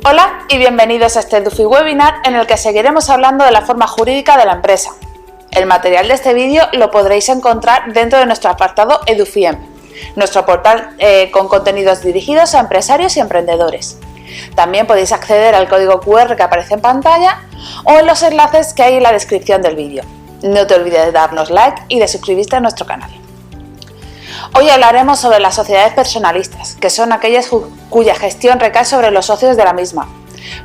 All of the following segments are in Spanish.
Hola y bienvenidos a este Edufi webinar en el que seguiremos hablando de la forma jurídica de la empresa. El material de este vídeo lo podréis encontrar dentro de nuestro apartado EduFiem, nuestro portal con contenidos dirigidos a empresarios y emprendedores. También podéis acceder al código QR que aparece en pantalla o en los enlaces que hay en la descripción del vídeo. No te olvides de darnos like y de suscribirte a nuestro canal. Hoy hablaremos sobre las sociedades personalistas, que son aquellas cuya gestión recae sobre los socios de la misma.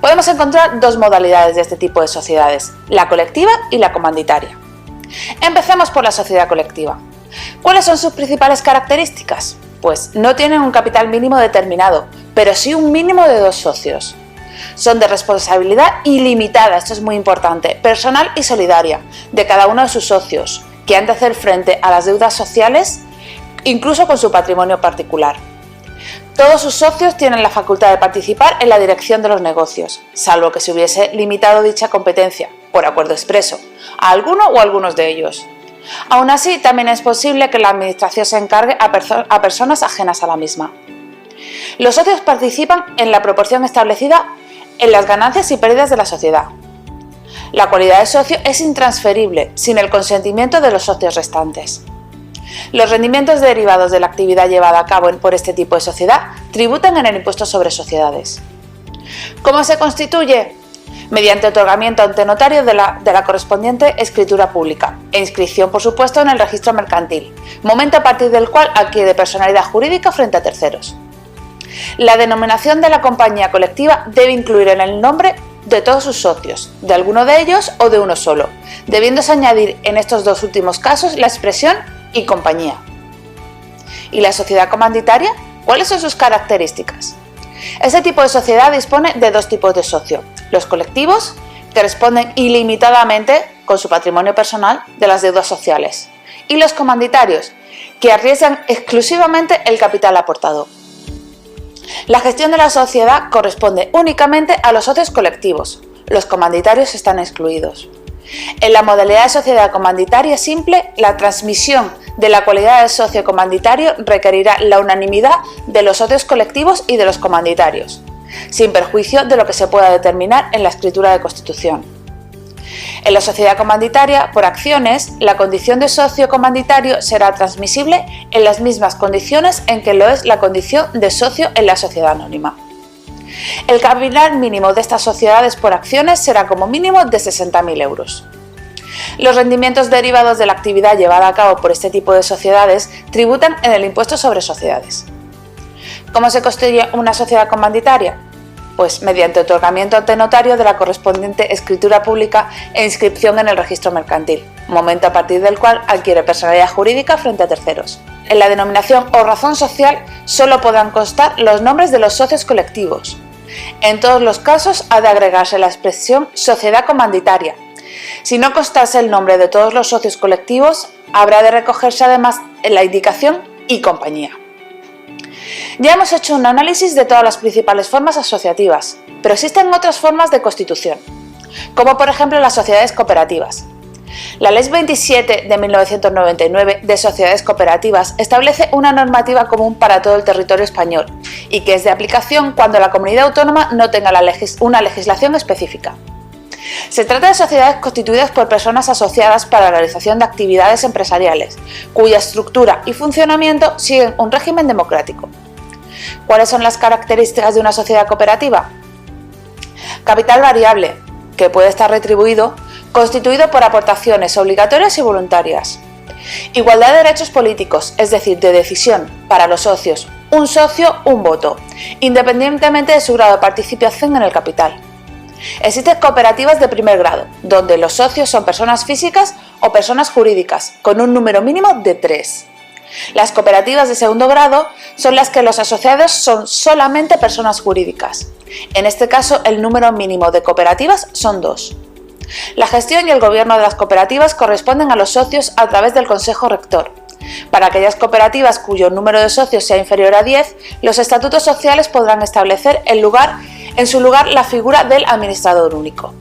Podemos encontrar dos modalidades de este tipo de sociedades, la colectiva y la comanditaria. Empecemos por la sociedad colectiva. ¿Cuáles son sus principales características? Pues no tienen un capital mínimo determinado, pero sí un mínimo de 2 socios. Son de responsabilidad ilimitada, esto es muy importante, personal y solidaria, de cada uno de sus socios, que han de hacer frente a las deudas sociales incluso con su patrimonio particular. Todos sus socios tienen la facultad de participar en la dirección de los negocios, salvo que se hubiese limitado dicha competencia, por acuerdo expreso, a alguno o algunos de ellos. Aún así, también es posible que la administración se encargue a personas ajenas a la misma. Los socios participan en la proporción establecida en las ganancias y pérdidas de la sociedad. La cualidad de socio es intransferible, sin el consentimiento de los socios restantes. Los rendimientos derivados de la actividad llevada a cabo por este tipo de sociedad tributan en el impuesto sobre sociedades. ¿Cómo se constituye? Mediante otorgamiento ante notario de la correspondiente escritura pública e inscripción, por supuesto, en el registro mercantil, momento a partir del cual adquiere personalidad jurídica frente a terceros. La denominación de la compañía colectiva debe incluir en el nombre de todos sus socios, de alguno de ellos o de uno solo, debiéndose añadir en estos dos últimos casos la expresión y compañía. ¿Y la sociedad comanditaria? ¿Cuáles son sus características? Este tipo de sociedad dispone de dos tipos de socio: los colectivos, que responden ilimitadamente con su patrimonio personal de las deudas sociales, y los comanditarios, que arriesgan exclusivamente el capital aportado. La gestión de la sociedad corresponde únicamente a los socios colectivos, los comanditarios están excluidos. En la modalidad de sociedad comanditaria simple, la transmisión de la cualidad de socio comanditario requerirá la unanimidad de los socios colectivos y de los comanditarios, sin perjuicio de lo que se pueda determinar en la escritura de constitución. En la sociedad comanditaria, por acciones, la condición de socio comanditario será transmisible en las mismas condiciones en que lo es la condición de socio en la sociedad anónima. El capital mínimo de estas sociedades por acciones será como mínimo de 60.000 euros. Los rendimientos derivados de la actividad llevada a cabo por este tipo de sociedades tributan en el impuesto sobre sociedades. ¿Cómo se constituye una sociedad comanditaria? Pues mediante otorgamiento ante notario de la correspondiente escritura pública e inscripción en el registro mercantil, momento a partir del cual adquiere personalidad jurídica frente a terceros. En la denominación o razón social solo podrán constar los nombres de los socios colectivos. En todos los casos ha de agregarse la expresión sociedad comanditaria. Si no constase el nombre de todos los socios colectivos, habrá de recogerse además en la indicación y compañía. Ya hemos hecho un análisis de todas las principales formas asociativas, pero existen otras formas de constitución, como por ejemplo las sociedades cooperativas. La Ley 27 de 1999 de sociedades cooperativas establece una normativa común para todo el territorio español y que es de aplicación cuando la comunidad autónoma no tenga una legislación específica. Se trata de sociedades constituidas por personas asociadas para la realización de actividades empresariales, cuya estructura y funcionamiento siguen un régimen democrático. ¿Cuáles son las características de una sociedad cooperativa? Capital variable, que puede estar retribuido, constituido por aportaciones obligatorias y voluntarias. Igualdad de derechos políticos, es decir, de decisión, para los socios, un socio, un voto, independientemente de su grado de participación en el capital. Existen cooperativas de primer grado, donde los socios son personas físicas o personas jurídicas, con un número mínimo de 3. Las cooperativas de segundo grado son las que los asociados son solamente personas jurídicas. En este caso, el número mínimo de cooperativas son 2. La gestión y el gobierno de las cooperativas corresponden a los socios a través del Consejo Rector. Para aquellas cooperativas cuyo número de socios sea inferior a 10, los estatutos sociales podrán establecer en su lugar la figura del administrador único.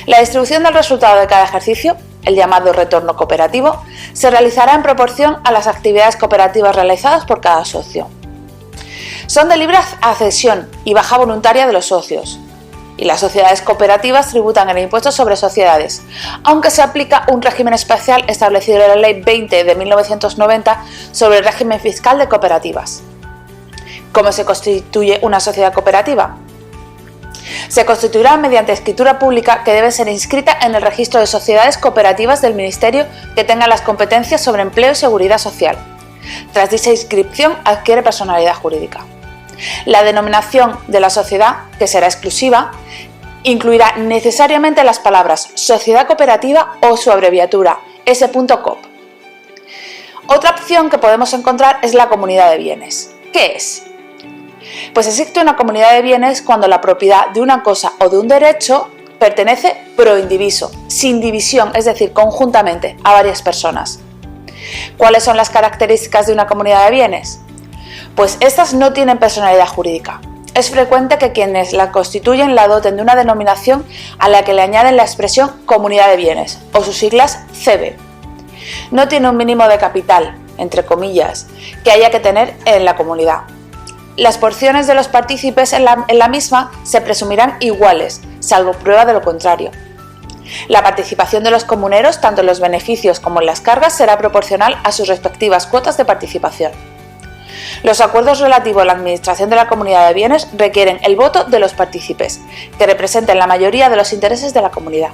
La distribución del resultado de cada ejercicio, el llamado retorno cooperativo, se realizará en proporción a las actividades cooperativas realizadas por cada socio. Son de libre accesión y baja voluntaria de los socios. Y las sociedades cooperativas tributan el impuesto sobre sociedades, aunque se aplica un régimen especial establecido en la Ley 20 de 1990 sobre el régimen fiscal de cooperativas. ¿Cómo se constituye una sociedad cooperativa? Se constituirá mediante escritura pública que debe ser inscrita en el registro de sociedades cooperativas del Ministerio que tenga las competencias sobre empleo y seguridad social. Tras dicha inscripción adquiere personalidad jurídica. La denominación de la sociedad, que será exclusiva, incluirá necesariamente las palabras sociedad cooperativa o su abreviatura S.coop. Otra opción que podemos encontrar es la comunidad de bienes. ¿Qué es? Pues existe una comunidad de bienes cuando la propiedad de una cosa o de un derecho pertenece pro indiviso, sin división, es decir, conjuntamente a varias personas. ¿Cuáles son las características de una comunidad de bienes? Pues estas no tienen personalidad jurídica. Es frecuente que quienes la constituyen la doten de una denominación a la que le añaden la expresión comunidad de bienes, o sus siglas CB. No tiene un mínimo de capital, entre comillas, que haya que tener en la comunidad. Las porciones de los partícipes en la misma se presumirán iguales, salvo prueba de lo contrario. La participación de los comuneros, tanto en los beneficios como en las cargas, será proporcional a sus respectivas cuotas de participación. Los acuerdos relativos a la administración de la comunidad de bienes requieren el voto de los partícipes, que representen la mayoría de los intereses de la comunidad.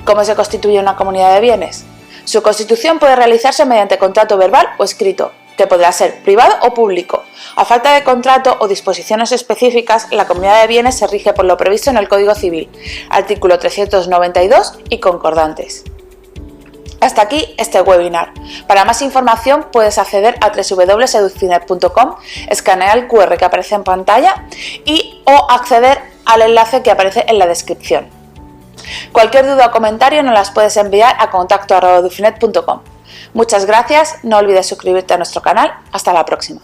¿Cómo se constituye una comunidad de bienes? Su constitución puede realizarse mediante contrato verbal o escrito, que podrá ser privado o público. A falta de contrato o disposiciones específicas, la comunidad de bienes se rige por lo previsto en el Código Civil, artículo 392 y concordantes. Hasta aquí este webinar. Para más información puedes acceder a www.edufinet.com, escanear el QR que aparece en pantalla o acceder al enlace que aparece en la descripción. Cualquier duda o comentario nos las puedes enviar a contacto@edufinet.com. Muchas gracias, no olvides suscribirte a nuestro canal. Hasta la próxima.